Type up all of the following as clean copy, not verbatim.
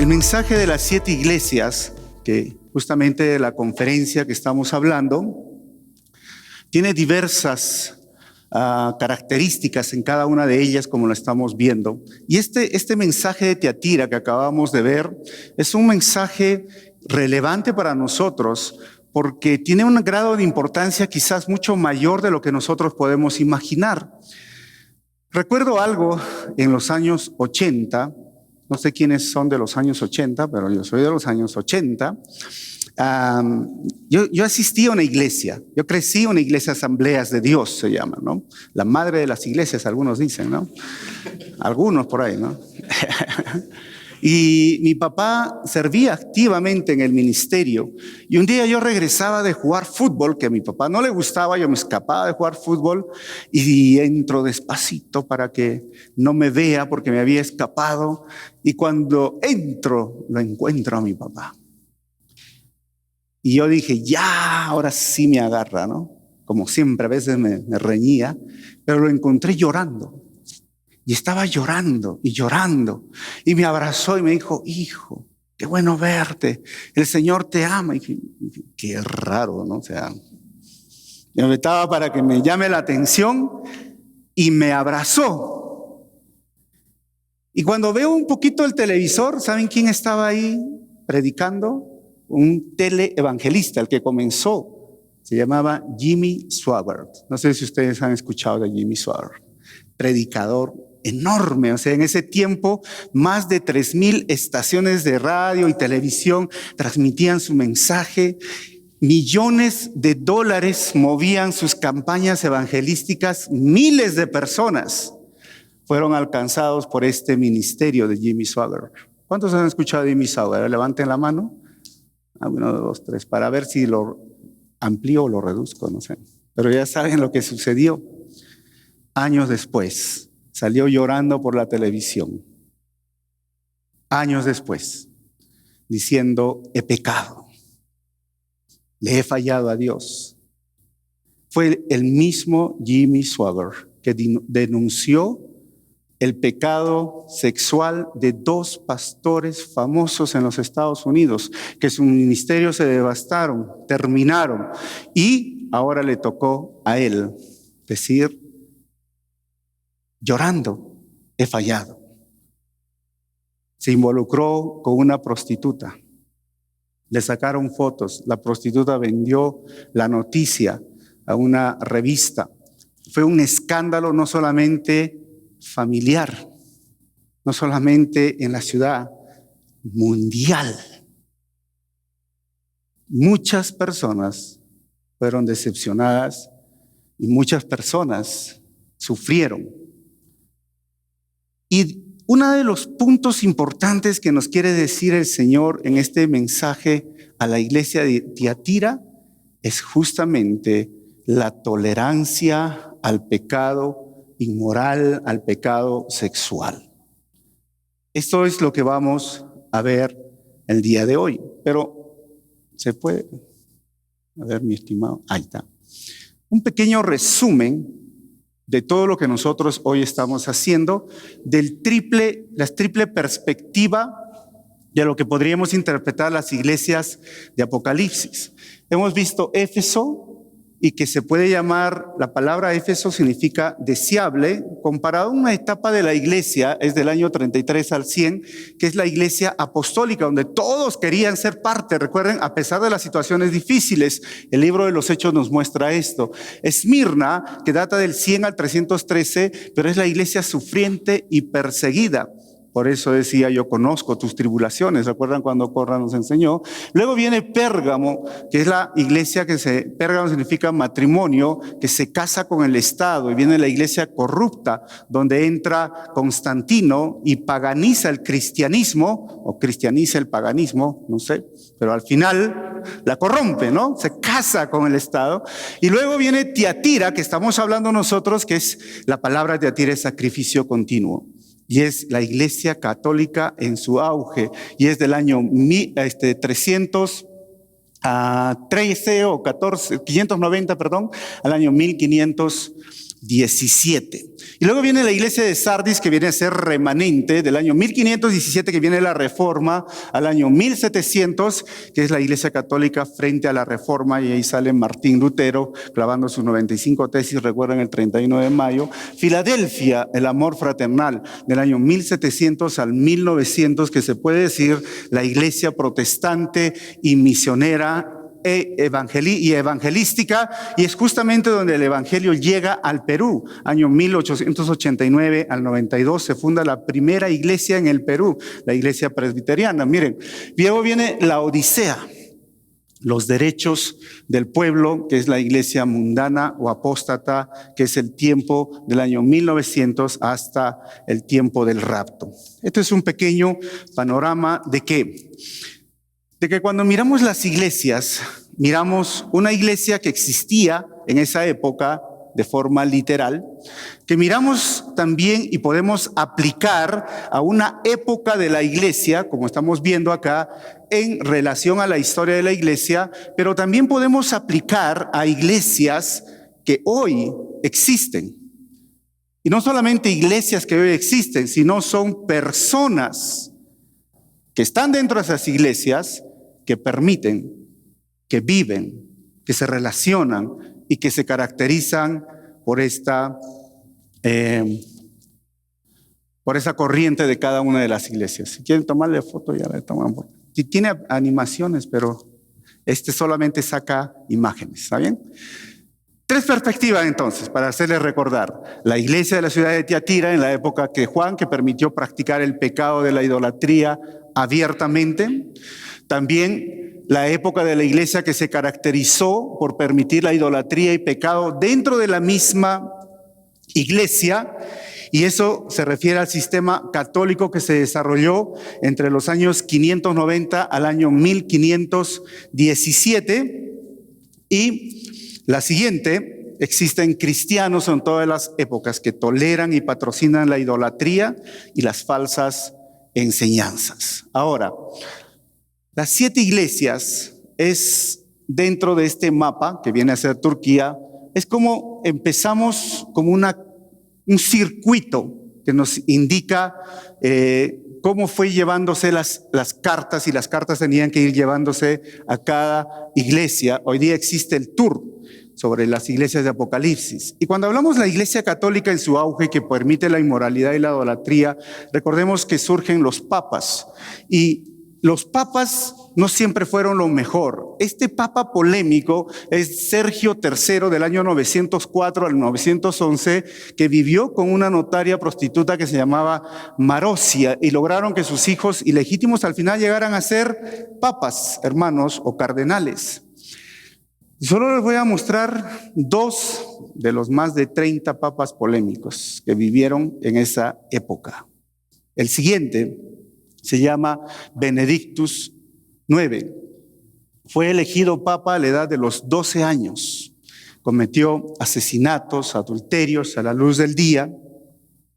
El mensaje de las 7 iglesias, que justamente de la conferencia que estamos hablando, tiene diversas características en cada una de ellas, como lo estamos viendo. Y este mensaje de Tiatira que acabamos de ver es un mensaje relevante para nosotros porque tiene un grado de importancia quizás mucho mayor de lo que nosotros podemos imaginar. Recuerdo algo en los años 80, no sé quiénes son de los años 80, pero yo soy de los años 80. Yo asistí a una iglesia, yo crecí en una iglesia, Asambleas de Dios se llama, ¿no? La madre de las iglesias, algunos dicen, ¿no? Algunos por ahí, ¿no? Y mi papá servía activamente en el ministerio. Y un día yo regresaba de jugar fútbol, que a mi papá no le gustaba, yo me escapaba de jugar fútbol y entro despacito para que no me vea porque me había escapado. Y cuando entro, lo encuentro a mi papá. Y yo dije, ya, ahora sí me agarra, ¿no? Como siempre, a veces me reñía, pero lo encontré llorando. Y estaba llorando y llorando. Y me abrazó y me dijo, hijo, qué bueno verte. El Señor te ama. Y dije, qué raro, ¿no? O sea, me estaba para que me llame la atención y me abrazó. Y cuando veo un poquito el televisor, ¿saben quién estaba ahí predicando? Un teleevangelista, el que comenzó. Se llamaba Jimmy Swaggart. No sé si ustedes han escuchado de Jimmy Swaggart. Predicador enorme, o sea, en ese tiempo más de 3,000 estaciones de radio y televisión transmitían su mensaje. Millones de dólares movían sus campañas evangelísticas. Miles de personas fueron alcanzados por este ministerio de Jimmy Swaggart. ¿Cuántos han escuchado de Jimmy Swaggart? Levanten la mano. 1, 2, 3, para ver si lo amplío o lo reduzco, no sé. Pero ya saben lo que sucedió. Años después, salió llorando por la televisión. Años después, diciendo, he pecado. Le he fallado a Dios. Fue el mismo Jimmy Swaggart que denunció el pecado sexual de 2 pastores famosos en los Estados Unidos, que su ministerio se devastaron, terminaron, y ahora le tocó a él decir, llorando, he fallado. Se involucró con una prostituta, le sacaron fotos, la prostituta vendió la noticia a una revista. Fue un escándalo no solamente familiar, no solamente en la ciudad, mundial. Muchas personas fueron decepcionadas y muchas personas sufrieron. Y uno de los puntos importantes que nos quiere decir el Señor en este mensaje a la iglesia de Tiatira es justamente la tolerancia al pecado inmoral, al pecado sexual. Esto es lo que vamos a ver el día de hoy. Pero se puede, a ver, mi estimado, ahí está. Un pequeño resumen de todo lo que nosotros hoy estamos haciendo, la triple perspectiva de lo que podríamos interpretar las iglesias de Apocalipsis. Hemos visto Éfeso, y que se puede llamar, la palabra Éfeso significa deseable, comparado a una etapa de la iglesia, es del año 33 al 100, que es la iglesia apostólica, donde todos querían ser parte. Recuerden, a pesar de las situaciones difíciles, el libro de los Hechos nos muestra esto. Esmirna, que data del 100 al 313, pero es la iglesia sufriente y perseguida. Por eso decía, yo conozco tus tribulaciones. ¿Recuerdan cuando Corra nos enseñó? Luego viene Pérgamo, que es la iglesia Pérgamo significa matrimonio, que se casa con el Estado. Y viene la iglesia corrupta, donde entra Constantino y paganiza el cristianismo, o cristianiza el paganismo, no sé. Pero al final la corrompe, ¿no? Se casa con el Estado. Y luego viene Tiatira, que estamos hablando nosotros, que es la palabra Tiatira, es sacrificio continuo. Y es la iglesia católica en su auge, y es del año 313 o 590, al año 1500 17. Y luego viene la iglesia de Sardis, que viene a ser remanente del año 1517, que viene la Reforma, al año 1700, que es la iglesia católica frente a la Reforma, y ahí sale Martín Lutero clavando sus 95 tesis, recuerdan, el 31 de mayo. Filadelfia, el amor fraternal, del año 1700 al 1900, que se puede decir la iglesia protestante y misionera y evangelística, y es justamente donde el evangelio llega al Perú. Año 1889 al 92 se funda la primera iglesia en el Perú, la iglesia presbiteriana. Miren, luego viene la Odisea, los derechos del pueblo, que es la iglesia mundana o apóstata, que es el tiempo del año 1900 hasta el tiempo del rapto. Esto es un pequeño panorama de qué. De que cuando miramos las iglesias, miramos una iglesia que existía en esa época de forma literal, que miramos también y podemos aplicar a una época de la iglesia, como estamos viendo acá, en relación a la historia de la iglesia, pero también podemos aplicar a iglesias que hoy existen. Y no solamente iglesias que hoy existen, sino son personas que están dentro de esas iglesias, que permiten, que viven, que se relacionan y que se caracterizan por esa corriente de cada una de las iglesias. Si quieren tomarle foto, ya le toman. Tiene animaciones, pero solamente saca imágenes, ¿está bien? Tres perspectivas entonces, para hacerles recordar. La iglesia de la ciudad de Tiatira, en la época de Juan, que permitió practicar el pecado de la idolatría abiertamente. También la época de la iglesia que se caracterizó por permitir la idolatría y pecado dentro de la misma iglesia, y eso se refiere al sistema católico que se desarrolló entre los años 590 al año 1517. Y la siguiente: existen cristianos en todas las épocas que toleran y patrocinan la idolatría y las falsas enseñanzas. Ahora, las 7 iglesias es dentro de este mapa que viene a ser Turquía, es como empezamos como un circuito que nos indica cómo fue llevándose las cartas, y las cartas tenían que ir llevándose a cada iglesia. Hoy día existe el tour sobre las iglesias de Apocalipsis. Y cuando hablamos de la iglesia católica en su auge, que permite la inmoralidad y la idolatría, recordemos que surgen los papas, y los papas no siempre fueron lo mejor. Este papa polémico es Sergio III, del año 904 al 911, que vivió con una notaria prostituta que se llamaba Marosia, y lograron que sus hijos ilegítimos al final llegaran a ser papas, hermanos, o cardenales. Solo les voy a mostrar 2 de los más de 30 papas polémicos que vivieron en esa época. El siguiente se llama Benedictus IX. Fue elegido papa a la edad de los 12 años. Cometió asesinatos, adulterios a la luz del día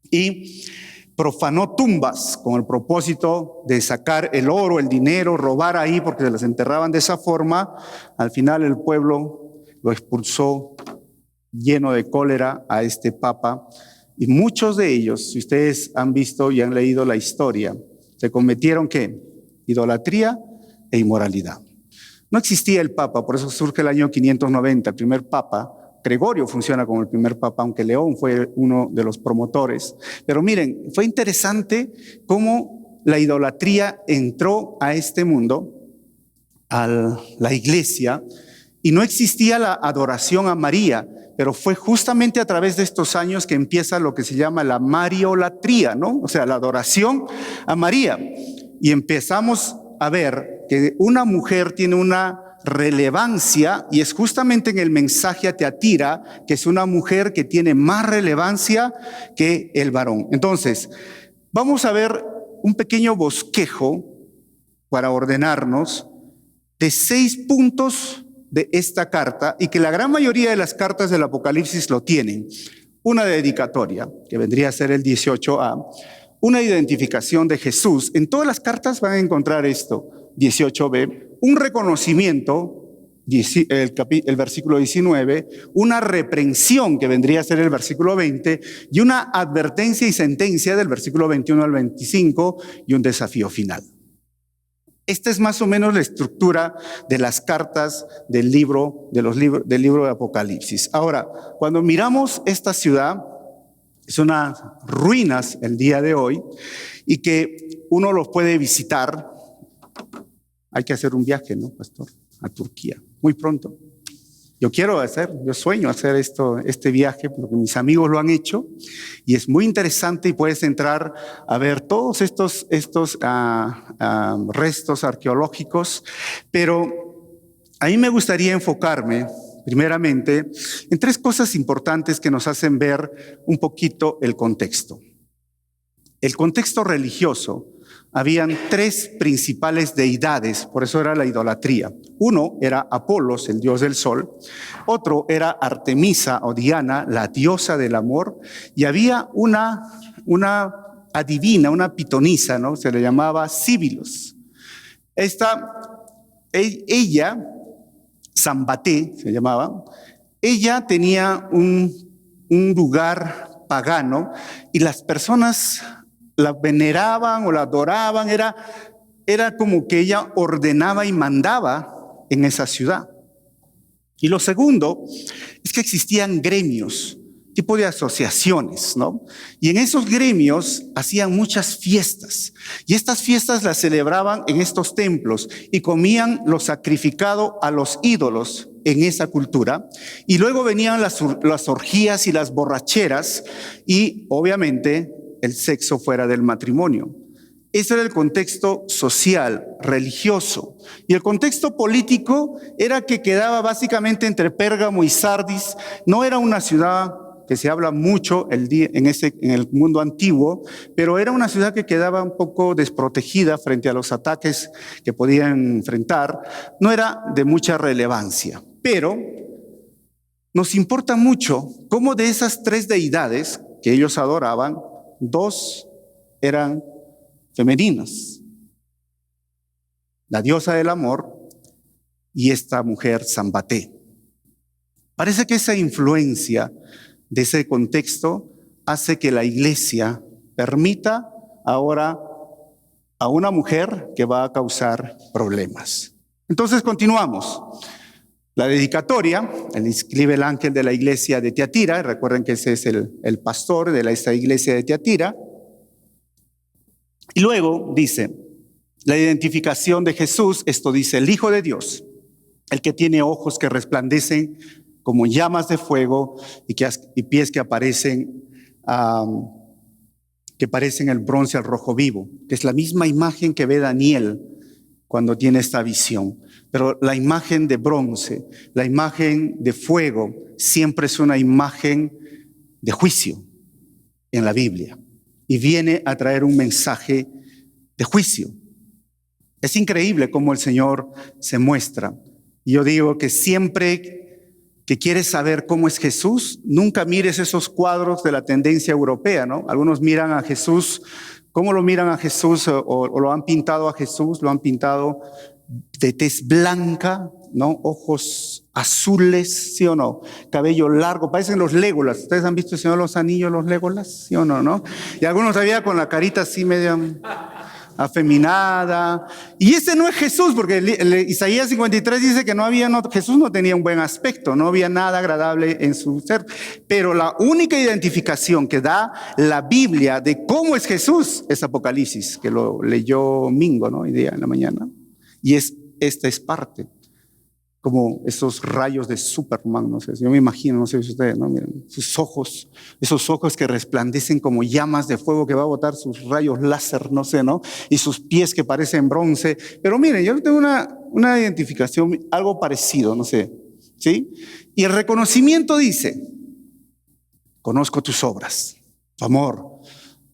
y profanó tumbas con el propósito de sacar el oro, el dinero, robar ahí porque se las enterraban de esa forma. Al final el pueblo lo expulsó lleno de cólera a este papa, y muchos de ellos, si ustedes han visto y han leído la historia, se cometieron ¿qué? Idolatría e inmoralidad. No existía el papa, por eso surge el año 590, el primer papa. Gregorio funciona como el primer papa, aunque León fue uno de los promotores. Pero miren, fue interesante cómo la idolatría entró a este mundo, a la iglesia, y no existía la adoración a María, pero fue justamente a través de estos años que empieza lo que se llama la mariolatría, ¿no? O sea, la adoración a María. Y empezamos a ver que una mujer tiene una relevancia, y es justamente en el mensaje a Tiatira, que es una mujer que tiene más relevancia que el varón. Entonces, vamos a ver un pequeño bosquejo para ordenarnos de 6 puntos de esta carta, y que la gran mayoría de las cartas del Apocalipsis lo tienen. Una dedicatoria, que vendría a ser el 18a, una identificación de Jesús. En todas las cartas van a encontrar esto. 18b, un reconocimiento el versículo 19, una reprensión que vendría a ser el versículo 20 y una advertencia y sentencia del versículo 21 al 25 y un desafío final. Esta es más o menos la estructura de las cartas del libro de Apocalipsis. Ahora, cuando miramos esta ciudad, es unas ruinas el día de hoy y que uno los puede visitar. Hay que hacer un viaje, ¿no, pastor? A Turquía, muy pronto. Yo sueño hacer este viaje porque mis amigos lo han hecho y es muy interesante y puedes entrar a ver todos estos restos arqueológicos, pero a mí me gustaría enfocarme primeramente en tres cosas importantes que nos hacen ver un poquito el contexto. El contexto religioso. Habían tres principales deidades, por eso era la idolatría. Uno era Apolos, el dios del sol. Otro era Artemisa o Diana, la diosa del amor. Y había una adivina, una pitonisa, ¿no? Se le llamaba Cíbilos. Ella, Sambaté se llamaba, ella tenía un lugar pagano y las personas la veneraban o la adoraban, era como que ella ordenaba y mandaba en esa ciudad. Y lo segundo es que existían gremios, tipo de asociaciones, ¿no? Y en esos gremios hacían muchas fiestas, y estas fiestas las celebraban en estos templos y comían lo sacrificado a los ídolos en esa cultura, y luego venían las orgías y las borracheras y obviamente el sexo fuera del matrimonio. Ese era el contexto social, religioso. Y el contexto político era que quedaba básicamente entre Pérgamo y Sardis. No era una ciudad que se habla mucho en el mundo antiguo, pero era una ciudad que quedaba un poco desprotegida frente a los ataques que podían enfrentar. No era de mucha relevancia, pero nos importa mucho cómo de esas tres deidades que ellos adoraban, dos eran femeninas: la diosa del amor y esta mujer Sambaté. Parece que esa influencia de ese contexto hace que la iglesia permita ahora a una mujer que va a causar problemas. Entonces continuamos. La dedicatoria, escribe el ángel de la iglesia de Tiatira. Recuerden que ese es el pastor de esta iglesia de Tiatira. Y luego dice, la identificación de Jesús, esto dice, el Hijo de Dios, el que tiene ojos que resplandecen como llamas de fuego y pies que parecen el bronce al rojo vivo, que es la misma imagen que ve Daniel cuando tiene esta visión. Pero la imagen de bronce, la imagen de fuego, siempre es una imagen de juicio en la Biblia. Y viene a traer un mensaje de juicio. Es increíble cómo el Señor se muestra. Y yo digo que siempre que quieres saber cómo es Jesús, nunca mires esos cuadros de la tendencia europea, ¿no? Algunos miran a Jesús, ¿cómo lo miran a Jesús? O lo han pintado a Jesús, lo han pintado de tez blanca, ¿no? Ojos azules, ¿sí o no? Cabello largo, parecen los Legolas. ¿Ustedes han visto el Señor de los Anillos, los Legolas? ¿Sí o no, no? Y algunos había con la carita así media afeminada. Y ese no es Jesús, porque Isaías 53 dice que Jesús no tenía un buen aspecto, no había nada agradable en su ser. Pero la única identificación que da la Biblia de cómo es Jesús es Apocalipsis, que lo leyó Mingo, ¿no? Hoy día en la mañana. Y esta es parte, como esos rayos de Superman, no sé, yo me imagino, no sé si ustedes, ¿no? Miren, sus ojos, esos ojos que resplandecen como llamas de fuego que va a botar sus rayos láser, no sé, ¿no? Y sus pies que parecen bronce. Pero miren, yo tengo una identificación, algo parecido, no sé, ¿sí? Y el reconocimiento dice, conozco tus obras, tu amor,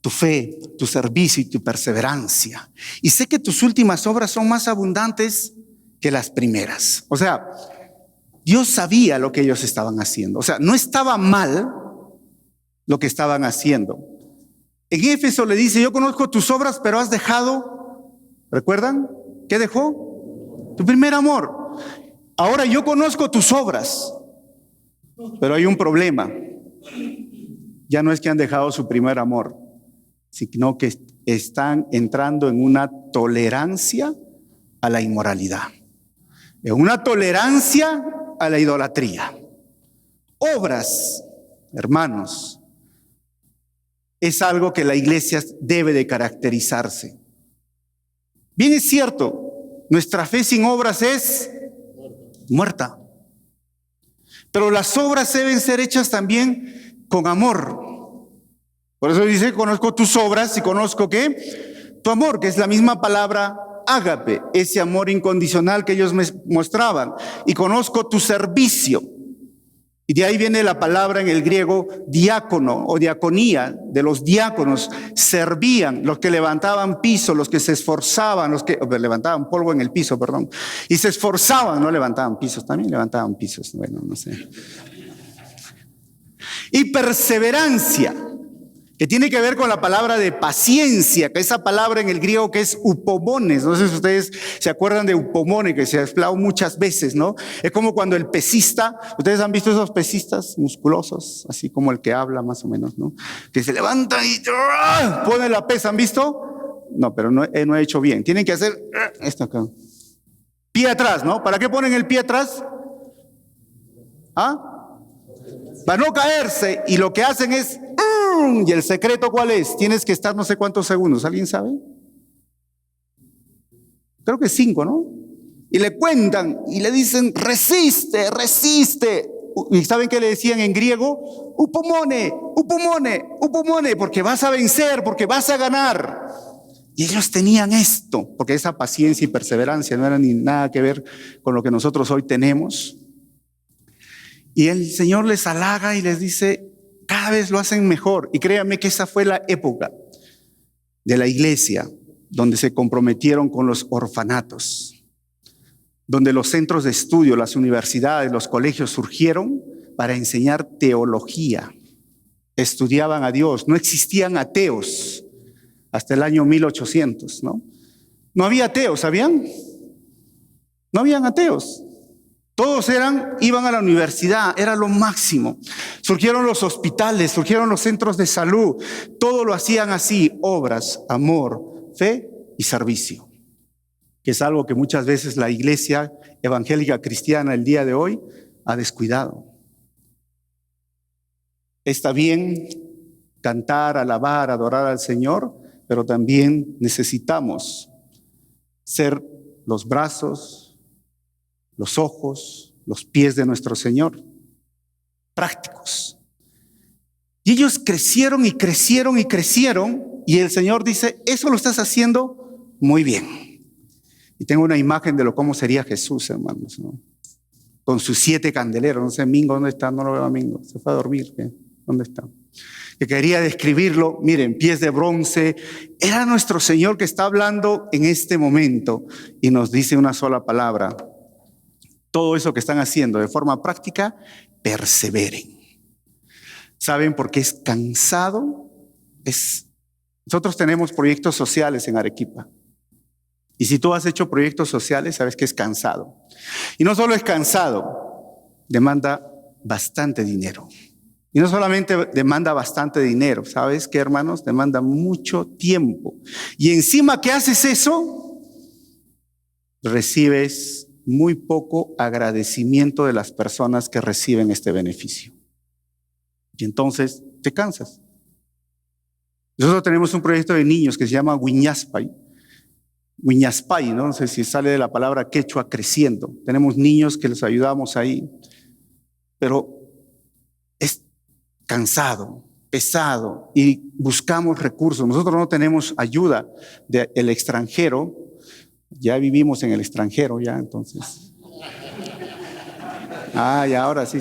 tu fe, tu servicio y tu perseverancia. Y sé que tus últimas obras son más abundantes que las primeras. O sea, Dios sabía lo que ellos estaban haciendo. O sea, no estaba mal lo que estaban haciendo. En Éfeso le dice, yo conozco tus obras, pero has dejado, ¿recuerdan? ¿Qué dejó? Tu primer amor. Ahora yo conozco tus obras, pero hay un problema. Ya no es que han dejado su primer amor, sino que están entrando en una tolerancia a la inmoralidad, en una tolerancia a la idolatría. Obras, hermanos, es algo que la iglesia debe de caracterizarse. Bien es cierto, nuestra fe sin obras es muerta. Pero las obras deben ser hechas también con amor. Por eso dice, conozco tus obras y conozco ¿qué? Tu amor, que es la misma palabra ágape, ese amor incondicional que ellos me mostraban. Y conozco tu servicio. Y de ahí viene la palabra en el griego diácono o diaconía, de los diáconos. Servían, los que levantaban piso, los que se esforzaban, los que levantaban polvo en el piso, perdón. Y se esforzaban, no levantaban pisos, también levantaban pisos, bueno, no sé. Y perseverancia, que tiene que ver con la palabra de paciencia, que esa palabra en el griego que es upomones. No sé si ustedes se acuerdan de upomone, que se ha hablado muchas veces, ¿no? Es como cuando el pesista, ustedes han visto esos pesistas musculosos, así como el que habla más o menos, ¿no? Que se levanta y pone la pesa, ¿han visto? No, pero no he hecho bien. Tienen que hacer esto acá. Pie atrás, ¿no? ¿Para qué ponen el pie atrás? ¿Ah? Para no caerse, y lo que hacen es, y el secreto ¿cuál es? Tienes que estar no sé cuántos segundos, ¿alguien sabe? Creo que 5, ¿no? Y le cuentan y le dicen, resiste, resiste. ¿Y saben qué le decían en griego? Upomone, upomone, upomone, porque vas a vencer, porque vas a ganar. Y ellos tenían esto, porque esa paciencia y perseverancia no era ni nada que ver con lo que nosotros hoy tenemos. Y el Señor les halaga y les dice, cada vez lo hacen mejor. Y créanme que esa fue la época de la iglesia donde se comprometieron con los orfanatos, donde los centros de estudio, las universidades, los colegios surgieron para enseñar teología. Estudiaban a Dios, no existían ateos hasta el año 1800, ¿no? No había ateos, ¿sabían? No habían ateos. Todos iban a la universidad, era lo máximo. Surgieron los hospitales, surgieron los centros de salud. Todo lo hacían así, obras, amor, fe y servicio. Que es algo que muchas veces la iglesia evangélica cristiana el día de hoy ha descuidado. Está bien cantar, alabar, adorar al Señor, pero también necesitamos ser los brazos, los ojos, los pies de nuestro Señor, prácticos. Y ellos crecieron y crecieron y crecieron, y el Señor dice, eso lo estás haciendo muy bien. Y tengo una imagen de cómo sería Jesús, hermanos, ¿no? Con sus 7 candeleros. No sé, Mingo, ¿dónde está? No lo veo a Mingo, se fue a dormir, ¿qué? ¿Dónde está? Que quería describirlo, miren, pies de bronce. Era nuestro Señor que está hablando en este momento y nos dice una sola palabra. Todo eso que están haciendo de forma práctica, perseveren. ¿Saben por qué es cansado? Nosotros tenemos proyectos sociales en Arequipa. Y si tú has hecho proyectos sociales, sabes que es cansado. Y no solo es cansado, demanda bastante dinero. Y no solamente demanda bastante dinero, ¿sabes qué, hermanos? Demanda mucho tiempo. Y encima que haces eso, recibes muy poco agradecimiento de las personas que reciben este beneficio. Y entonces te cansas. Nosotros tenemos un proyecto de niños que se llama Wiñaspay. Wiñaspay, ¿no? No sé si sale de la palabra quechua, creciendo. Tenemos niños que les ayudamos ahí. Pero es cansado, pesado, y buscamos recursos. Nosotros no tenemos ayuda del extranjero. Ya vivimos en el extranjero, ya, entonces. Ya ahora sí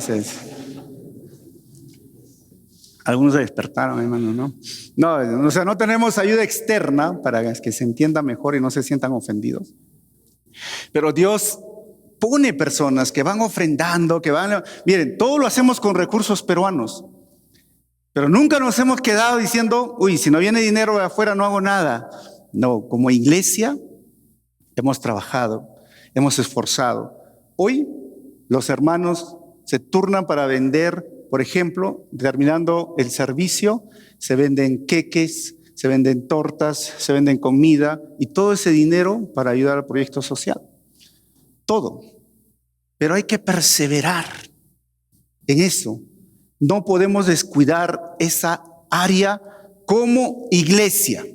algunos se despertaron, hermano, ¿no? No, o sea, no tenemos ayuda externa para que se entienda mejor y no se sientan ofendidos. Pero Dios pone personas que van ofrendando, miren, todo lo hacemos con recursos peruanos. Pero nunca nos hemos quedado diciendo, uy, si no viene dinero de afuera no hago nada. No, como iglesia hemos trabajado, hemos esforzado. Hoy los hermanos se turnan para vender, por ejemplo, terminando el servicio, se venden queques, se venden tortas, se venden comida y todo ese dinero para ayudar al proyecto social. Todo. Pero hay que perseverar en eso. No podemos descuidar esa área como iglesia.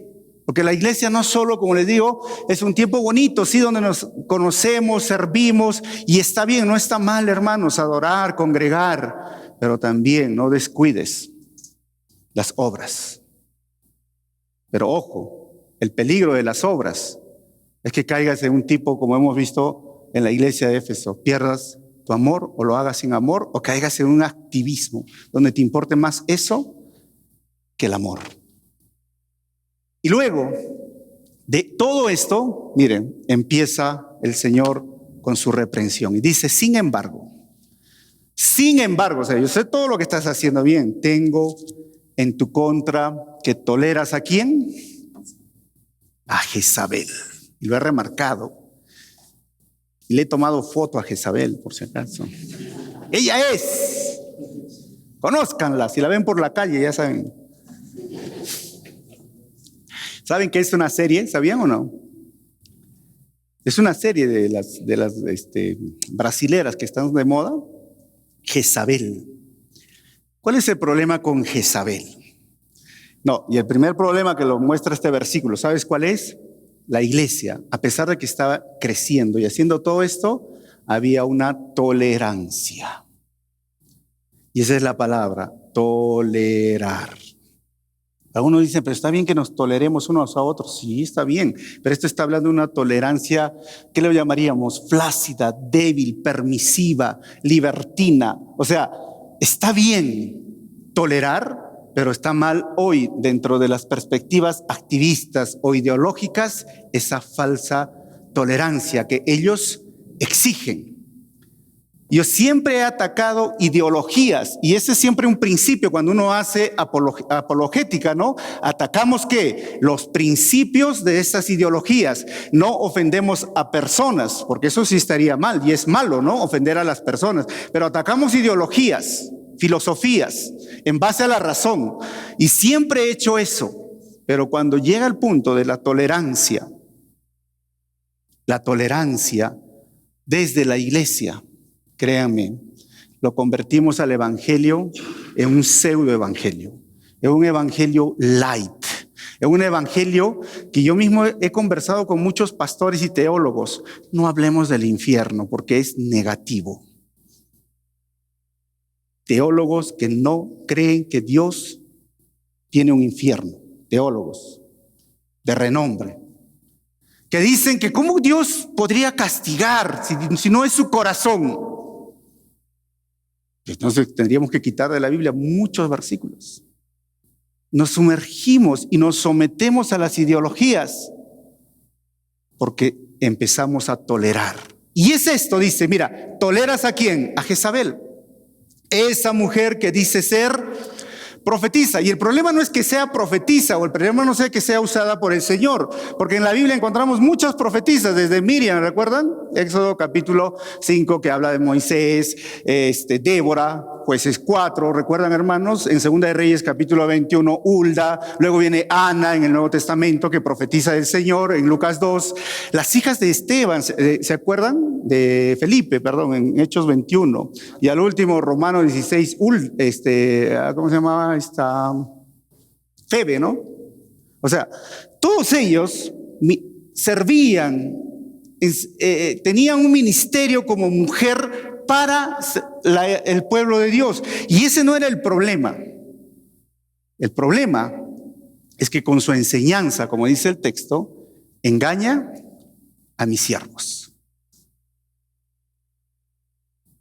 Porque la iglesia no solo, como les digo, es un tiempo bonito, sí, donde nos conocemos, servimos, y está bien, no está mal, hermanos, adorar, congregar, pero también no descuides las obras. Pero ojo, el peligro de las obras es que caigas en un tipo, como hemos visto en la iglesia de Éfeso, pierdas tu amor o lo hagas sin amor, o caigas en un activismo donde te importe más eso que el amor. Y luego de todo esto, miren, empieza el Señor con su reprensión y dice, sin embargo, o sea, yo sé todo lo que estás haciendo bien, tengo en tu contra que toleras ¿a quién? A Jezabel. Y lo he remarcado. Y le he tomado foto a Jezabel, por si acaso. Ella es. Conózcanla, si la ven por la calle, ya saben. ¿Saben que es una serie? ¿Sabían o no? Es una serie de las brasileras que están de moda. Jezabel. ¿Cuál es el problema con Jezabel? No, y el primer problema que lo muestra este versículo, ¿sabes cuál es? La iglesia, a pesar de que estaba creciendo y haciendo todo esto, había una tolerancia. Y esa es la palabra, tolerar. Algunos dicen, pero está bien que nos toleremos unos a otros. Sí, está bien, pero esto está hablando de una tolerancia, ¿qué le llamaríamos? Flácida, débil, permisiva, libertina. O sea, está bien tolerar, pero está mal hoy dentro de las perspectivas activistas o ideológicas esa falsa tolerancia que ellos exigen. Yo siempre he atacado ideologías y ese es siempre un principio cuando uno hace apologética, ¿no? Atacamos ¿qué? Los principios de esas ideologías. No ofendemos a personas, porque eso sí estaría mal y es malo, ¿no? Ofender a las personas. Pero atacamos ideologías, filosofías, en base a la razón. Y siempre he hecho eso. Pero cuando llega el punto de la tolerancia desde la iglesia, créanme, lo convertimos al evangelio en un pseudo-evangelio, en un evangelio light, en un evangelio que yo mismo he conversado con muchos pastores y teólogos. No hablemos del infierno porque es negativo. Teólogos que no creen que Dios tiene un infierno, teólogos de renombre, que dicen que cómo Dios podría castigar si no es su corazón. Entonces tendríamos que quitar de la Biblia muchos versículos. Nos sumergimos y nos sometemos a las ideologías porque empezamos a tolerar. Y es esto, dice, mira, ¿toleras a quién? A Jezabel. Esa mujer que dice ser profetiza. Y el problema no es que sea profetisa, o el problema no es que sea usada por el Señor, porque en la Biblia encontramos muchas profetisas, desde Miriam, ¿recuerdan? Éxodo capítulo 5 que habla de Moisés, Débora, Jueces 4, ¿recuerdan, hermanos? En Segunda de Reyes capítulo 21, Hulda, luego viene Ana en el Nuevo Testamento que profetiza del Señor, en Lucas 2, las hijas de Esteban, ¿se acuerdan? De Felipe, perdón, en Hechos 21, y al último Romanos 16, ¿cómo se llamaba? Febe, ¿no? O sea, todos ellos servían, tenían un ministerio como mujer para el pueblo de Dios. Y ese no era el problema. El problema es que con su enseñanza, como dice el texto, engaña a mis siervos.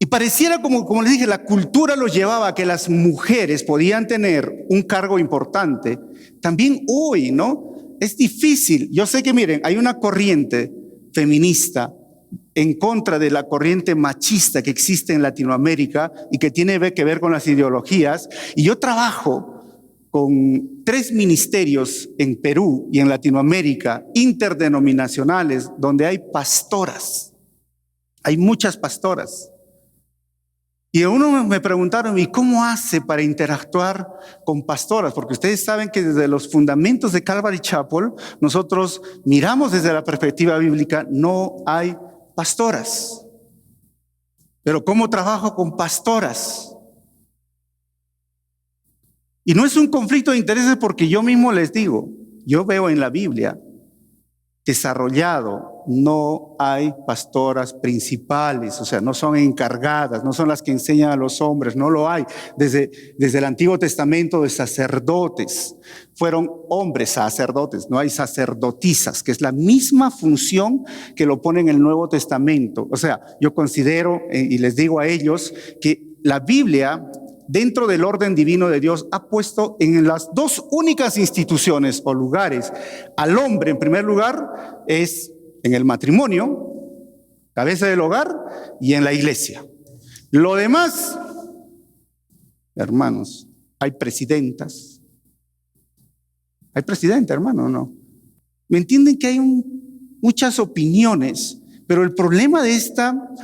Y pareciera como les dije, la cultura los llevaba a que las mujeres podían tener un cargo importante. También hoy, ¿no? Es difícil. Yo sé que, miren, hay una corriente feminista en contra de la corriente machista que existe en Latinoamérica y que tiene que ver con las ideologías. Y yo trabajo con 3 ministerios en Perú y en Latinoamérica, interdenominacionales, donde hay pastoras. Hay muchas pastoras. Y uno me preguntaron, ¿y cómo hace para interactuar con pastoras? Porque ustedes saben que desde los fundamentos de Calvary Chapel, nosotros miramos desde la perspectiva bíblica, no hay pastoras. Pero ¿cómo trabajo con pastoras? Y no es un conflicto de intereses porque yo mismo les digo, yo veo en la Biblia desarrollado, no hay pastoras principales, o sea, no son encargadas, no son las que enseñan a los hombres, no lo hay. Desde el Antiguo Testamento de sacerdotes, fueron hombres sacerdotes, no hay sacerdotisas, que es la misma función que lo pone en el Nuevo Testamento. O sea, yo considero y les digo a ellos que la Biblia, dentro del orden divino de Dios, ha puesto en las dos únicas instituciones o lugares al hombre. En primer lugar es en el matrimonio, cabeza del hogar, y en la iglesia. Lo demás, hermanos, hay presidentas. Hay presidenta, hermano, ¿no? ¿Me entienden que hay muchas opiniones? Pero el problema de esta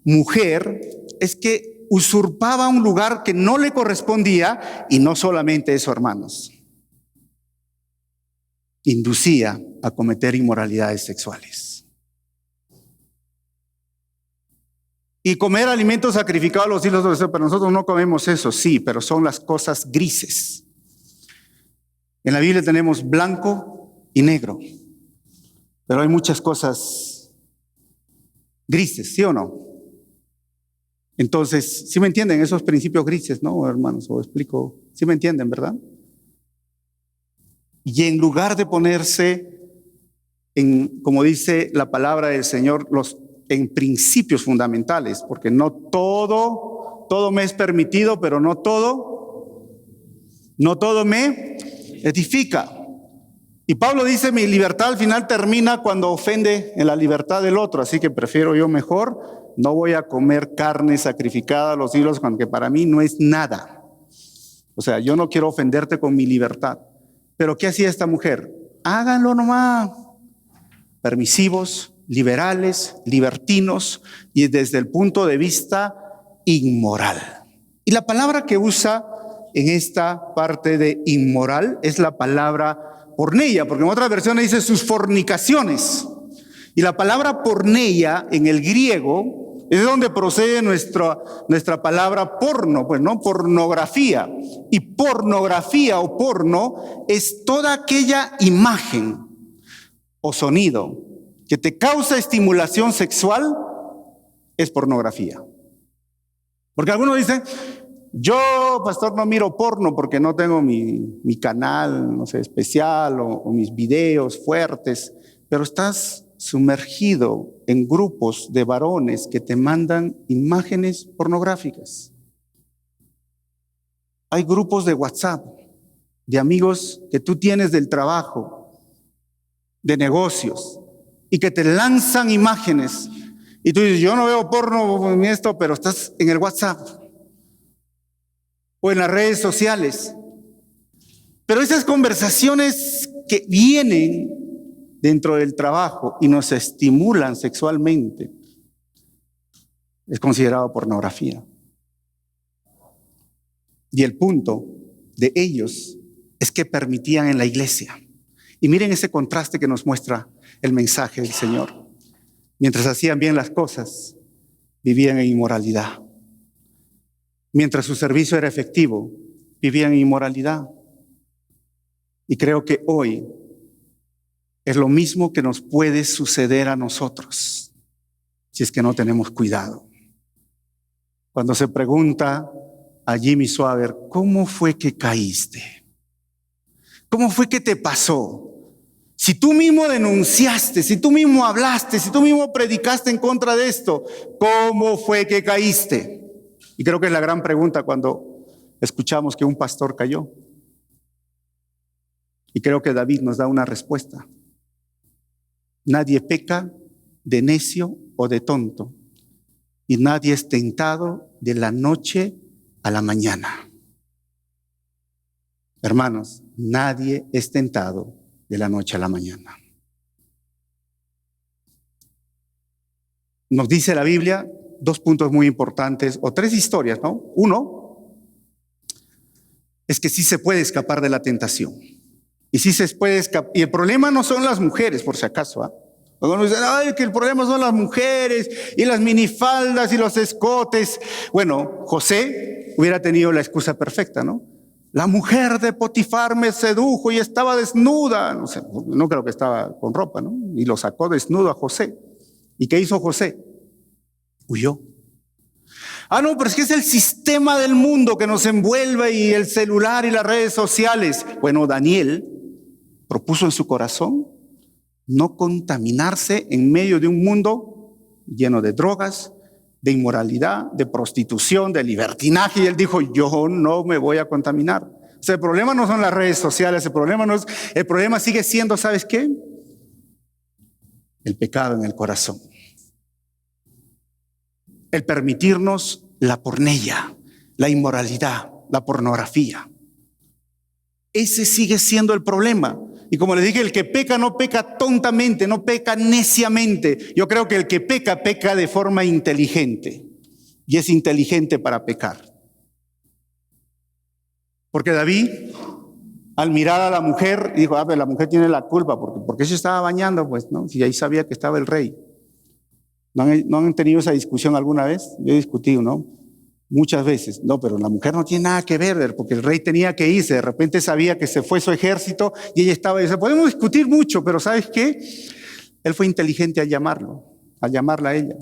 mujer es que usurpaba un lugar que no le correspondía, y no solamente eso, hermanos, inducía a cometer inmoralidades sexuales. Y comer alimentos sacrificados a los hijos de Dios, pero nosotros no comemos eso, sí, pero son las cosas grises. En la Biblia tenemos blanco y negro, pero hay muchas cosas grises, ¿sí o no? Entonces, ¿sí me entienden esos principios grises, no, hermanos? O explico, ¿sí me entienden, verdad? Y en lugar de ponerse en, como dice la palabra del Señor, en principios fundamentales, porque no todo me es permitido, pero no todo me edifica. Y Pablo dice, mi libertad al final termina cuando ofende en la libertad del otro, así que prefiero yo mejor, no voy a comer carne sacrificada a los ídolos, que para mí no es nada. O sea, yo no quiero ofenderte con mi libertad. Pero ¿qué hacía esta mujer? Háganlo nomás. Permisivos, liberales, libertinos, y desde el punto de vista inmoral. Y la palabra que usa en esta parte de inmoral es la palabra porneia, porque en otras versiones dice sus fornicaciones. Y la palabra porneia en el griego es de donde procede nuestra palabra porno, pues no, pornografía. Y pornografía o porno es toda aquella imagen o sonido que te causa estimulación sexual, es pornografía. Porque algunos dicen, yo, pastor, no miro porno porque no tengo mi canal, no sé, especial o mis videos fuertes, pero estás sumergido en grupos de varones que te mandan imágenes pornográficas. Hay grupos de WhatsApp de amigos que tú tienes del trabajo, de negocios, y que te lanzan imágenes. Y tú dices, yo no veo porno en esto, pero estás en el WhatsApp o en las redes sociales. Pero esas conversaciones que vienen dentro del trabajo y nos estimulan sexualmente, es considerado pornografía. Y el punto de ellos es que permitían en la iglesia. Y miren ese contraste que nos muestra el mensaje del Señor. Mientras hacían bien las cosas, vivían en inmoralidad. Mientras su servicio era efectivo, vivían en inmoralidad. Y creo que hoy es lo mismo que nos puede suceder a nosotros, si es que no tenemos cuidado. Cuando se pregunta a Jimmy Swaggart, ¿cómo fue que caíste? ¿Cómo fue que te pasó? Si tú mismo denunciaste, si tú mismo hablaste, si tú mismo predicaste en contra de esto, ¿cómo fue que caíste? Y creo que es la gran pregunta cuando escuchamos que un pastor cayó. Y creo que David nos da una respuesta. Nadie peca de necio o de tonto, y nadie es tentado de la noche a la mañana. Hermanos, nadie es tentado de la noche a la mañana. Nos dice la Biblia, dos puntos muy importantes, o tres historias, ¿no? Uno es que sí se puede escapar de la tentación. Y sí se puede escapar. Y el problema no son las mujeres, por si acaso, ¿ah? Algunos dicen, ay, que el problema son las mujeres y las minifaldas y los escotes. Bueno, José hubiera tenido la excusa perfecta, ¿no? La mujer de Potifar me sedujo y estaba desnuda. No sé, no creo que estaba con ropa, ¿no? Y lo sacó desnudo a José. ¿Y qué hizo José? Huyó. Ah, no, pero es que es el sistema del mundo que nos envuelve y el celular y las redes sociales. Bueno, Daniel propuso en su corazón no contaminarse en medio de un mundo lleno de drogas, de inmoralidad, de prostitución, de libertinaje. Y él dijo, yo no me voy a contaminar. O sea, el problema no son las redes sociales, el problema sigue siendo, ¿sabes qué? El pecado en el corazón. El permitirnos la pornella, la inmoralidad, la pornografía. Ese sigue siendo el problema. Y como les dije, el que peca no peca tontamente, no peca neciamente. Yo creo que el que peca, peca de forma inteligente. Y es inteligente para pecar. Porque David, al mirar a la mujer, dijo, pero la mujer tiene la culpa. ¿Por qué se estaba bañando? Pues, ¿no? Si ahí sabía que estaba el rey. ¿No han tenido esa discusión alguna vez? Yo he discutido, ¿no? Muchas veces. No, pero la mujer no tiene nada que ver, porque el rey tenía que irse. De repente sabía que se fue su ejército y ella estaba ahí. Podemos discutir mucho, pero ¿sabes qué? Él fue inteligente al llamarla a ella.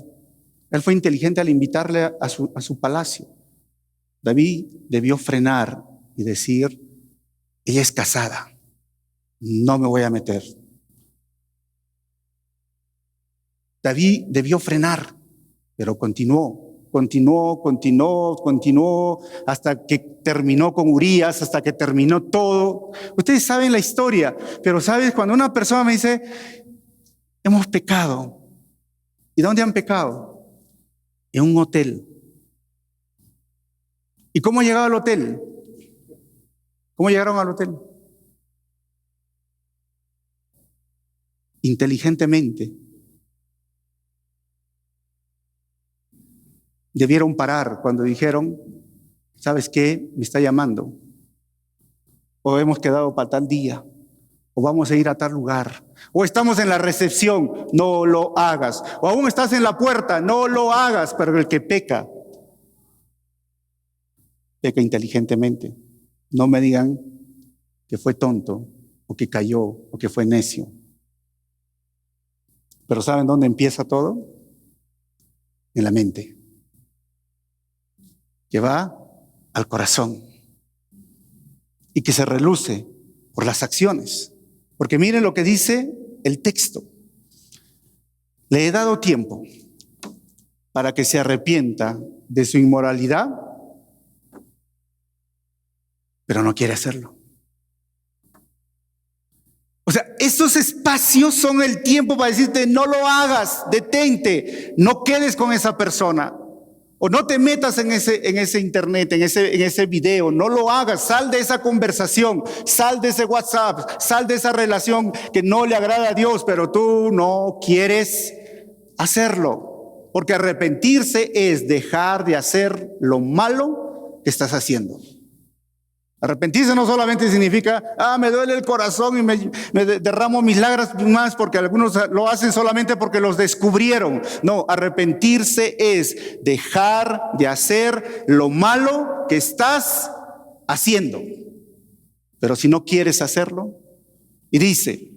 Él fue inteligente al invitarle a su palacio. David debió frenar y decir, ella es casada, no me voy a meter. David debió frenar, pero continuó hasta que terminó con Urías, hasta que terminó todo. Ustedes saben la historia, pero ¿sabes? Cuando una persona me dice, hemos pecado. ¿Y dónde han pecado? En un hotel. ¿Y cómo han llegado al hotel? ¿Cómo llegaron al hotel? Inteligentemente. Debieron parar cuando dijeron, ¿sabes qué? Me está llamando. O hemos quedado para tal día. O vamos a ir a tal lugar. O estamos en la recepción, no lo hagas. O aún estás en la puerta, no lo hagas. Pero el que peca, peca inteligentemente. No me digan que fue tonto, o que cayó, o que fue necio. Pero ¿saben dónde empieza todo? En la mente. Que va al corazón y que se reluce por las acciones. Porque miren lo que dice el texto. Le he dado tiempo para que se arrepienta de su inmoralidad, pero no quiere hacerlo. O sea, estos espacios son el tiempo para decirte, no lo hagas, detente, no quedes con esa persona. O no te metas en ese internet, en ese video, no lo hagas, sal de esa conversación, sal de ese WhatsApp, sal de esa relación que no le agrada a Dios, pero tú no quieres hacerlo. Porque arrepentirse es dejar de hacer lo malo que estás haciendo. Arrepentirse no solamente significa, me duele el corazón y me derramo mis lágrimas porque algunos lo hacen solamente porque los descubrieron. No, arrepentirse es dejar de hacer lo malo que estás haciendo. Pero si no quieres hacerlo, y dice,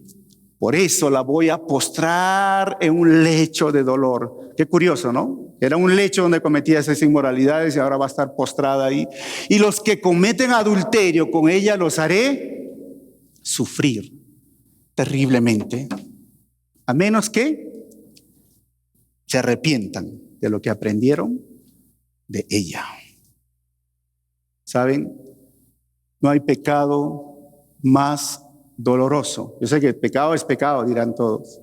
por eso la voy a postrar en un lecho de dolor. Qué curioso, ¿no? Era un lecho donde cometía esas inmoralidades y ahora va a estar postrada ahí. Y los que cometen adulterio con ella los haré sufrir terriblemente, a menos que se arrepientan de lo que aprendieron de ella. ¿Saben? No hay pecado más doloroso. Yo sé que el pecado es pecado, dirán todos,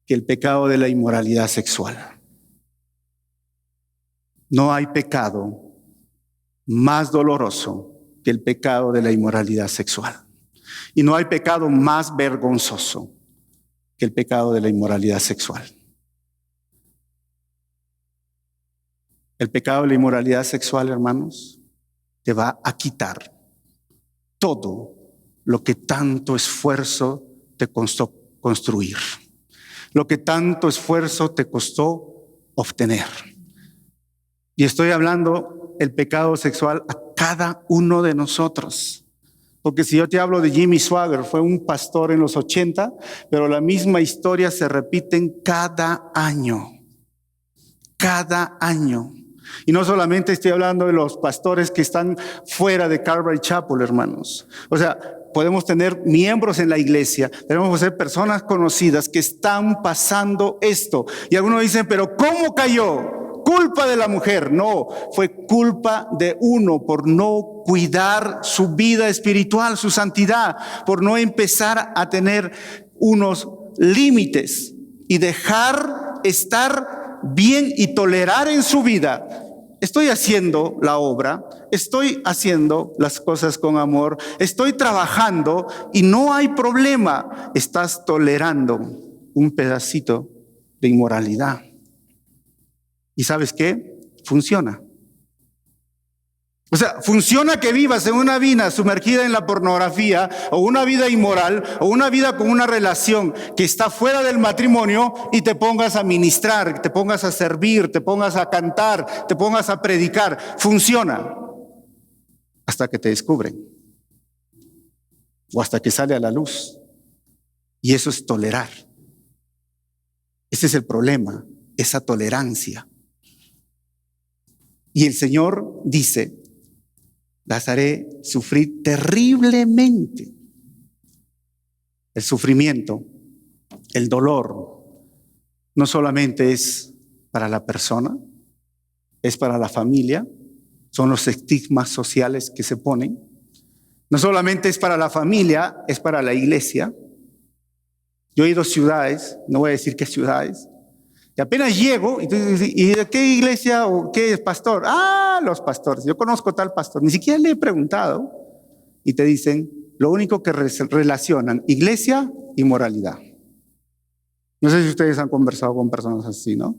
que el pecado de la inmoralidad sexual. No hay pecado más doloroso que el pecado de la inmoralidad sexual. Y no hay pecado más vergonzoso que el pecado de la inmoralidad sexual. El pecado de la inmoralidad sexual, hermanos, te va a quitar todo lo que tanto esfuerzo te costó construir, lo que tanto esfuerzo te costó obtener. Y estoy hablando el pecado sexual a cada uno de nosotros. Porque si yo te hablo de Jimmy Swaggart, fue un pastor en los 80, pero la misma historia se repite en cada año. Cada año. Y no solamente estoy hablando de los pastores que están fuera de Calvary Chapel, hermanos. O sea, podemos tener miembros en la iglesia, tenemos que ser personas conocidas que están pasando esto. Y algunos dicen, pero ¿cómo cayó? Culpa de la mujer. No, fue culpa de uno por no cuidar su vida espiritual, su santidad, por no empezar a tener unos límites y dejar estar bien y tolerar en su vida. Estoy haciendo la obra, estoy haciendo las cosas con amor, estoy trabajando y no hay problema. Estás tolerando un pedacito de inmoralidad. ¿Y sabes qué? Funciona. O sea, funciona que vivas en una vida sumergida en la pornografía o una vida inmoral o una vida con una relación que está fuera del matrimonio y te pongas a ministrar, te pongas a servir, te pongas a cantar, te pongas a predicar. Funciona hasta que te descubren o hasta que sale a la luz. Y eso es tolerar. Ese es el problema, esa tolerancia. Y el Señor dice, las haré sufrir terriblemente. El sufrimiento, el dolor, no solamente es para la persona, es para la familia, son los estigmas sociales que se ponen. No solamente es para la familia, es para la iglesia. Yo he ido a ciudades, no voy a decir qué ciudades, y apenas llego, y de qué iglesia o qué pastor? Ah, los pastores. Yo conozco tal pastor. Ni siquiera le he preguntado. Y te dicen, lo único que relacionan, iglesia y moralidad. No sé si ustedes han conversado con personas así, ¿no?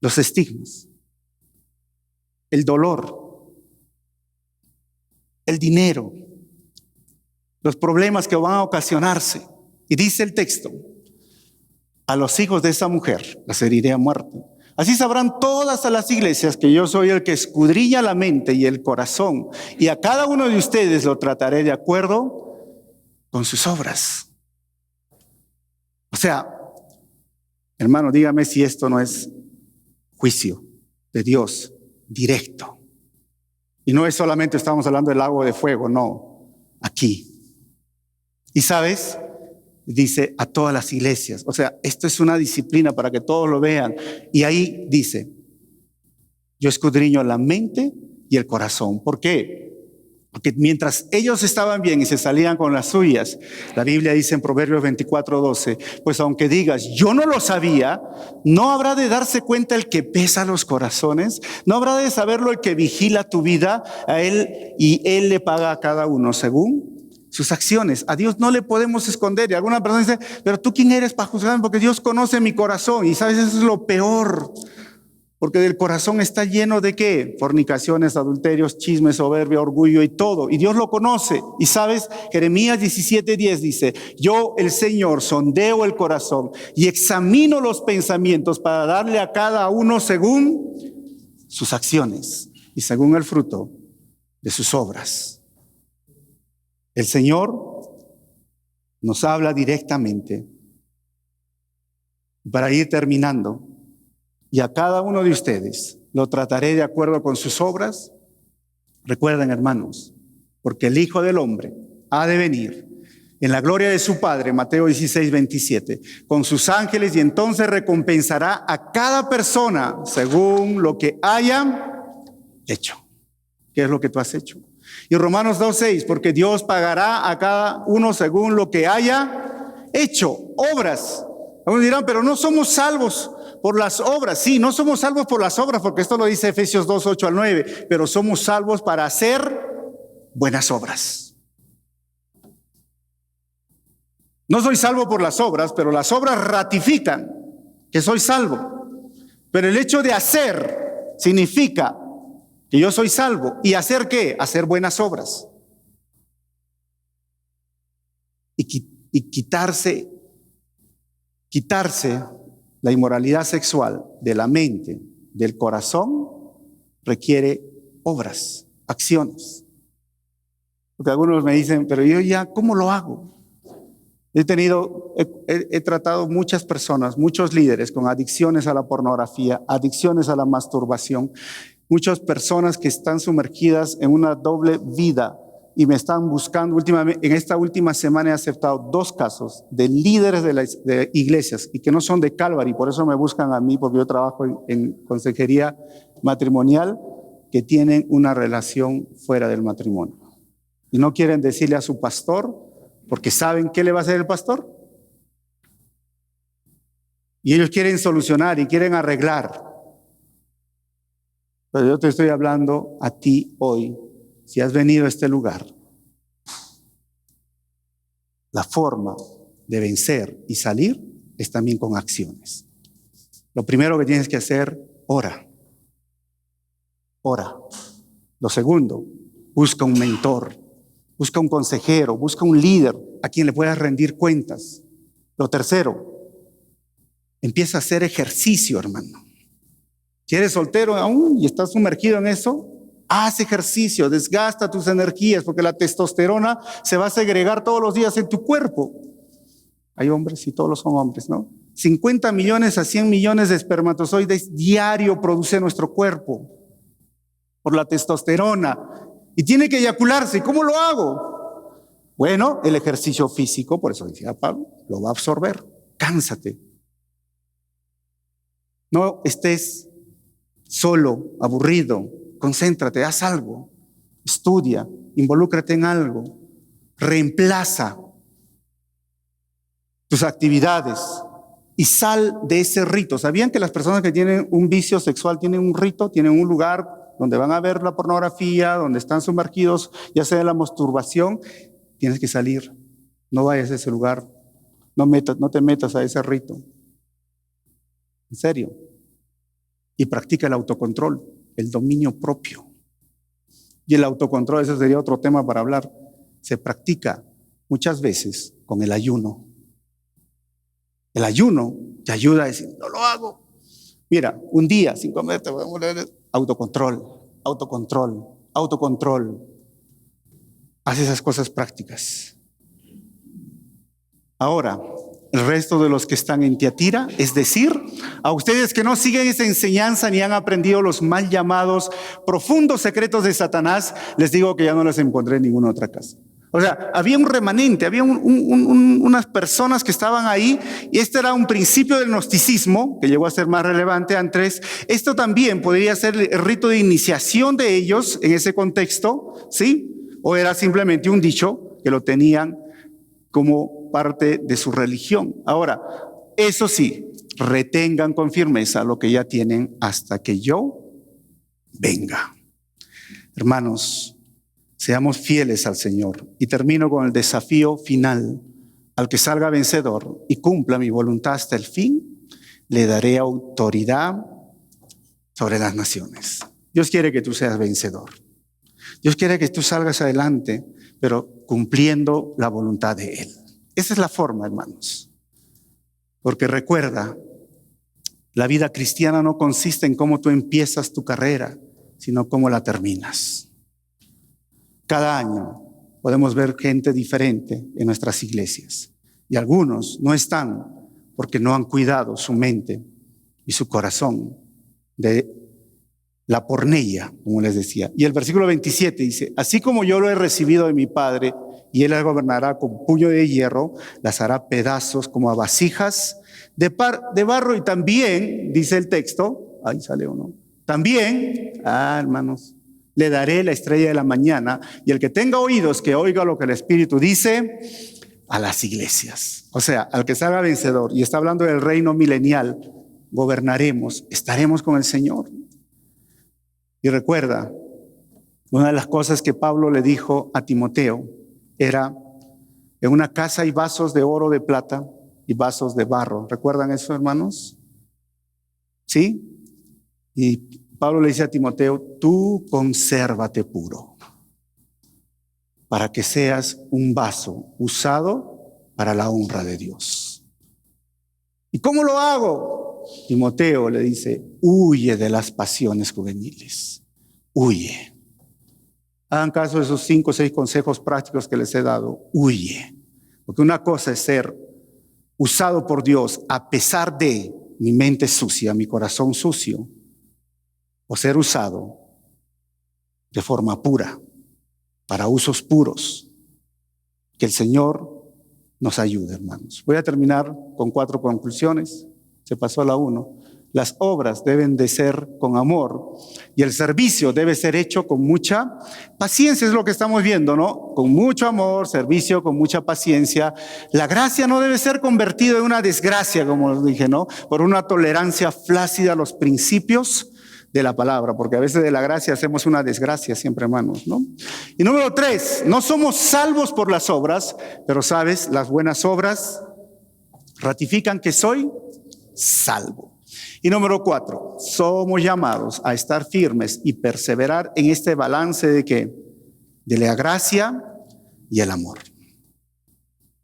Los estigmas, el dolor, el dinero, los problemas que van a ocasionarse. Y dice el texto, a los hijos de esa mujer las heriré a muerte. Así sabrán todas las iglesias que yo soy el que escudriña la mente y el corazón, y a cada uno de ustedes lo trataré de acuerdo con sus obras. O sea, hermano, dígame si esto no es juicio de Dios directo. Y no es solamente estamos hablando del lago de fuego, no, aquí. Y sabes, dice a todas las iglesias. O sea, esto es una disciplina para que todos lo vean. Y ahí dice, yo escudriño la mente y el corazón. ¿Por qué? Porque mientras ellos estaban bien y se salían con las suyas, la Biblia dice en Proverbios 24:12, pues aunque digas, yo no lo sabía, no habrá de darse cuenta el que pesa los corazones, no habrá de saberlo el que vigila tu vida, a él y él le paga a cada uno según sus acciones. A Dios no le podemos esconder. Y alguna persona dice, pero tú quién eres para juzgarme, porque Dios conoce mi corazón. Y sabes, eso es lo peor, porque del corazón está lleno de ¿qué? Fornicaciones, adulterios, chismes, soberbia, orgullo y todo. Y Dios lo conoce. Y sabes, Jeremías 17:10 dice, yo el Señor sondeo el corazón y examino los pensamientos para darle a cada uno según sus acciones y según el fruto de sus obras. El Señor nos habla directamente. Para ir terminando, y a cada uno de ustedes lo trataré de acuerdo con sus obras. Recuerden, hermanos, porque el Hijo del Hombre ha de venir en la gloria de su Padre, Mateo 16:27, con sus ángeles, y entonces recompensará a cada persona según lo que haya hecho. ¿Qué es lo que tú has hecho? Y Romanos 2:6, porque Dios pagará a cada uno según lo que haya hecho, obras. Algunos dirán, pero no somos salvos por las obras. Sí, no somos salvos por las obras, porque esto lo dice Efesios 2:8-9, pero somos salvos para hacer buenas obras. No soy salvo por las obras, pero las obras ratifican que soy salvo. Pero el hecho de hacer significa que yo soy salvo. ¿Y hacer qué? Hacer buenas obras. Y quitarse la inmoralidad sexual de la mente, del corazón, requiere obras, acciones. Porque algunos me dicen, pero yo ya, ¿cómo lo hago? He tratado muchas personas, muchos líderes con adicciones a la pornografía, adicciones a la masturbación, muchas personas que están sumergidas en una doble vida y me están buscando. Últimamente, en esta última semana he aceptado 2 casos de líderes de iglesias y que no son de Calvary, por eso me buscan a mí, porque yo trabajo en consejería matrimonial, que tienen una relación fuera del matrimonio. Y no quieren decirle a su pastor, porque saben qué le va a hacer el pastor. Y ellos quieren solucionar y quieren arreglar. Pero yo te estoy hablando a ti hoy, si has venido a este lugar. La forma de vencer y salir es también con acciones. Lo primero que tienes que hacer, ora. Ora. Lo segundo, busca un mentor, busca un consejero, busca un líder a quien le puedas rendir cuentas. Lo tercero, empieza a hacer ejercicio, hermano. Si eres soltero aún y estás sumergido en eso, haz ejercicio, desgasta tus energías, porque la testosterona se va a segregar todos los días en tu cuerpo. Hay hombres y todos son hombres, ¿no? 50 millones a 100 millones de espermatozoides diario produce nuestro cuerpo por la testosterona. Y tiene que eyacularse. ¿Cómo lo hago? Bueno, el ejercicio físico, por eso decía Pablo, lo va a absorber. Cánsate. No estés solo, aburrido. Concéntrate, haz algo. Estudia, involúcrate en algo. Reemplaza tus actividades y sal de ese rito. ¿Sabían que las personas que tienen un vicio sexual tienen un rito, tienen un lugar donde van a ver la pornografía, donde están sumergidos, ya sea en la masturbación? Tienes que salir. No vayas a ese lugar. No te metas a ese rito. En serio. Y practica el autocontrol, el dominio propio. Y el autocontrol, ese sería otro tema para hablar. Se practica muchas veces con el ayuno. El ayuno te ayuda a decir, no lo hago. Mira, un día sin comer, te voy a morir. Autocontrol. Haz esas cosas prácticas. Ahora, el resto de los que están en Tiatira, es decir, a ustedes que no siguen esa enseñanza ni han aprendido los mal llamados profundos secretos de Satanás, les digo que ya no les encontré en ninguna otra casa. O sea, había un remanente, había unas personas que estaban ahí, y este era un principio del gnosticismo que llegó a ser más relevante antes. Esto también podría ser el rito de iniciación de ellos en ese contexto, ¿sí? O era simplemente un dicho que lo tenían como parte de su religión. Ahora, eso sí, retengan con firmeza lo que ya tienen hasta que yo venga. Hermanos, seamos fieles al Señor. Y termino con el desafío final. Al que salga vencedor y cumpla mi voluntad hasta el fin, le daré autoridad sobre las naciones. Dios quiere que tú seas vencedor. Dios quiere que tú salgas adelante, pero cumpliendo la voluntad de Él. Esa es la forma, hermanos. Porque recuerda, la vida cristiana no consiste en cómo tú empiezas tu carrera, sino cómo la terminas. Cada año podemos ver gente diferente en nuestras iglesias. Y algunos no están porque no han cuidado su mente y su corazón de la pornella, como les decía. Y el versículo 27 dice, así como yo lo he recibido de mi Padre, y Él las gobernará con puño de hierro, las hará pedazos como a vasijas de barro. Y también, dice el texto, ahí sale uno, también, hermanos, le daré la estrella de la mañana, y el que tenga oídos que oiga lo que el Espíritu dice a las iglesias. O sea, al que salga vencedor, y está hablando del reino milenial, gobernaremos, estaremos con el Señor. Y recuerda, una de las cosas que Pablo le dijo a Timoteo era, en una casa hay vasos de oro, de plata y vasos de barro. ¿Recuerdan eso, hermanos? ¿Sí? Y Pablo le dice a Timoteo, tú consérvate puro para que seas un vaso usado para la honra de Dios. ¿Y cómo lo hago? Timoteo le dice, huye de las pasiones juveniles. Huye. Hagan caso de esos 5 o 6 consejos prácticos que les he dado. Huye. Porque una cosa es ser usado por Dios a pesar de mi mente sucia, mi corazón sucio, o ser usado de forma pura, para usos puros. Que el Señor nos ayude, hermanos. Voy a terminar con 4 conclusiones. Se pasó a la 1. Las obras deben de ser con amor y el servicio debe ser hecho con mucha paciencia, es lo que estamos viendo, ¿no? Con mucho amor, servicio con mucha paciencia. La gracia no debe ser convertida en una desgracia, como les dije, ¿no? Por una tolerancia flácida a los principios de la palabra, porque a veces de la gracia hacemos una desgracia siempre, hermanos, ¿no? Y número 3, no somos salvos por las obras, pero sabes, las buenas obras ratifican que soy salvo. Y número 4, somos llamados a estar firmes y perseverar en este balance de ¿qué? De la gracia y el amor.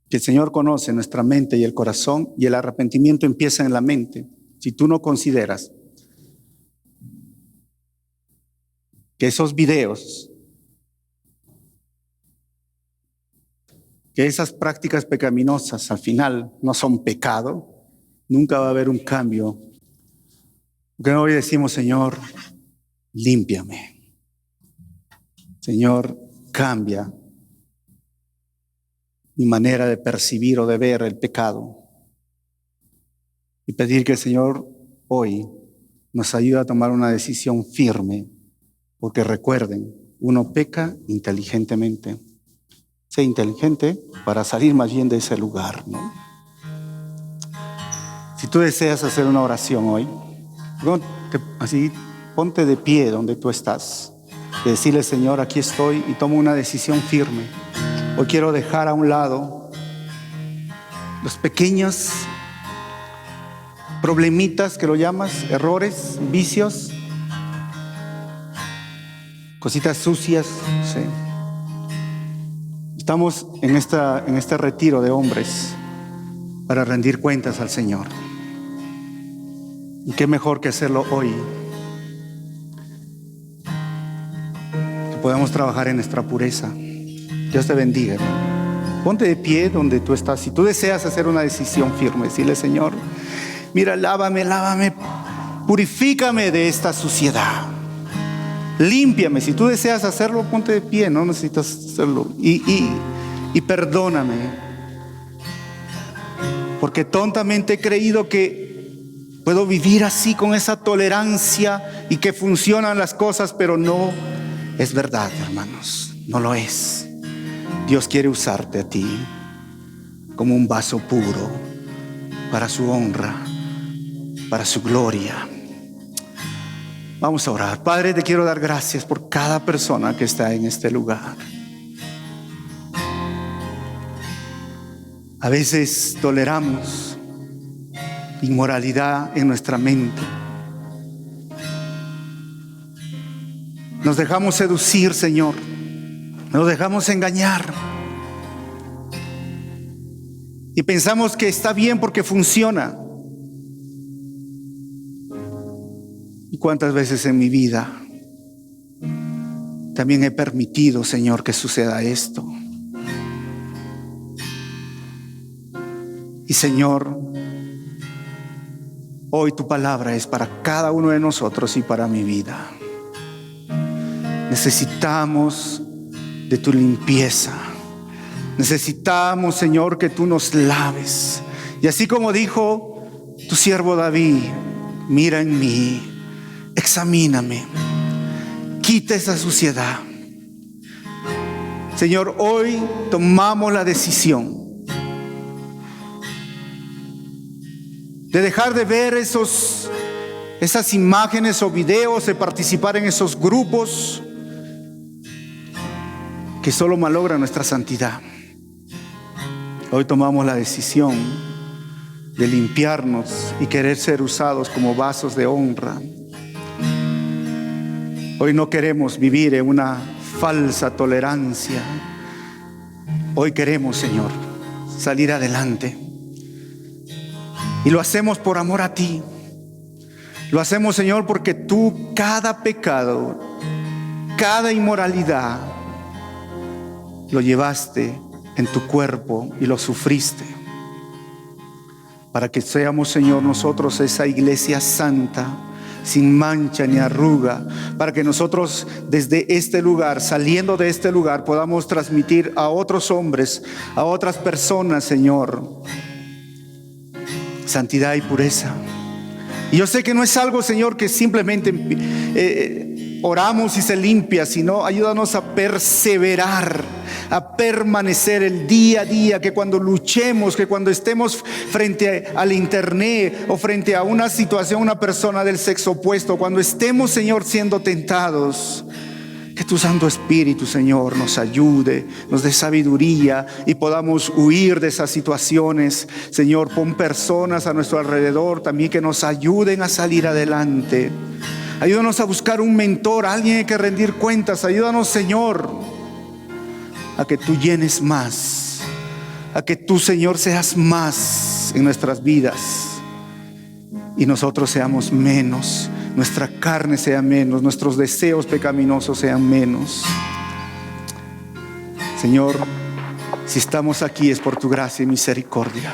Que el Señor conoce nuestra mente y el corazón, y el arrepentimiento empieza en la mente. Si tú no consideras que esos videos, que esas prácticas pecaminosas al final no son pecado, nunca va a haber un cambio. Porque hoy decimos, Señor, límpiame. Señor, cambia mi manera de percibir o de ver el pecado. Y pedir que el Señor hoy nos ayude a tomar una decisión firme. Porque recuerden, uno peca inteligentemente. Sé inteligente para salir más bien de ese lugar, ¿no? Si tú deseas hacer una oración hoy, así ponte de pie donde tú estás y decirle, Señor, aquí estoy y tomo una decisión firme. Hoy quiero dejar a un lado los pequeños problemitas que lo llamas, errores, vicios, cositas sucias, sí. Estamos en este retiro de hombres para rendir cuentas al Señor. Y qué mejor que hacerlo hoy. Que podamos trabajar en nuestra pureza. Dios te bendiga, hermano. Ponte de pie donde tú estás. Si tú deseas hacer una decisión firme, dile, Señor, mira, lávame, purifícame de esta suciedad. Límpiame. Si tú deseas hacerlo, ponte de pie, no necesitas hacerlo. Y perdóname. Porque tontamente he creído que puedo vivir así con esa tolerancia y que funcionan las cosas, pero no es verdad, hermanos. No lo es. Dios quiere usarte a ti como un vaso puro para su honra, para su gloria. Vamos a orar. Padre, te quiero dar gracias por cada persona que está en este lugar. A veces toleramos inmoralidad en nuestra mente. Nos dejamos seducir, Señor. Nos dejamos engañar. Y pensamos que está bien porque funciona. ¿Y cuántas veces en mi vida también he permitido, Señor, que suceda esto? Y Señor, hoy tu palabra es para cada uno de nosotros y para mi vida. Necesitamos de tu limpieza. Necesitamos, Señor, que tú nos laves. Y así como dijo tu siervo David, mira en mí, examíname, quita esa suciedad. Señor, hoy tomamos la decisión de dejar de ver esas imágenes o videos, de participar en esos grupos que solo malogran nuestra santidad. Hoy tomamos la decisión de limpiarnos y querer ser usados como vasos de honra Hoy no queremos vivir en una falsa tolerancia. Hoy queremos, Señor, salir adelante. Y lo hacemos por amor a ti. Lo hacemos, Señor, porque tú cada pecado, cada inmoralidad, lo llevaste en tu cuerpo y lo sufriste. Para que seamos, Señor, nosotros esa iglesia santa, sin mancha ni arruga, para que nosotros desde este lugar, saliendo de este lugar, podamos transmitir a otros hombres, a otras personas, Señor, santidad y pureza. Y yo sé que no es algo, Señor, que simplemente oramos y se limpia, sino ayúdanos a perseverar, a permanecer el día a día, que cuando luchemos, que cuando estemos frente al internet o frente a una situación, una persona del sexo opuesto, cuando estemos, Señor, siendo tentados, que tu Santo Espíritu, Señor, nos ayude, nos dé sabiduría y podamos huir de esas situaciones. Señor, pon personas a nuestro alrededor también que nos ayuden a salir adelante. Ayúdanos a buscar un mentor, alguien que rendir cuentas. Ayúdanos, Señor, a que tú llenes más, a que tú, Señor, seas más en nuestras vidas y nosotros seamos menos. Nuestra carne sea menos, nuestros deseos pecaminosos sean menos. Señor, si estamos aquí es por tu gracia y misericordia.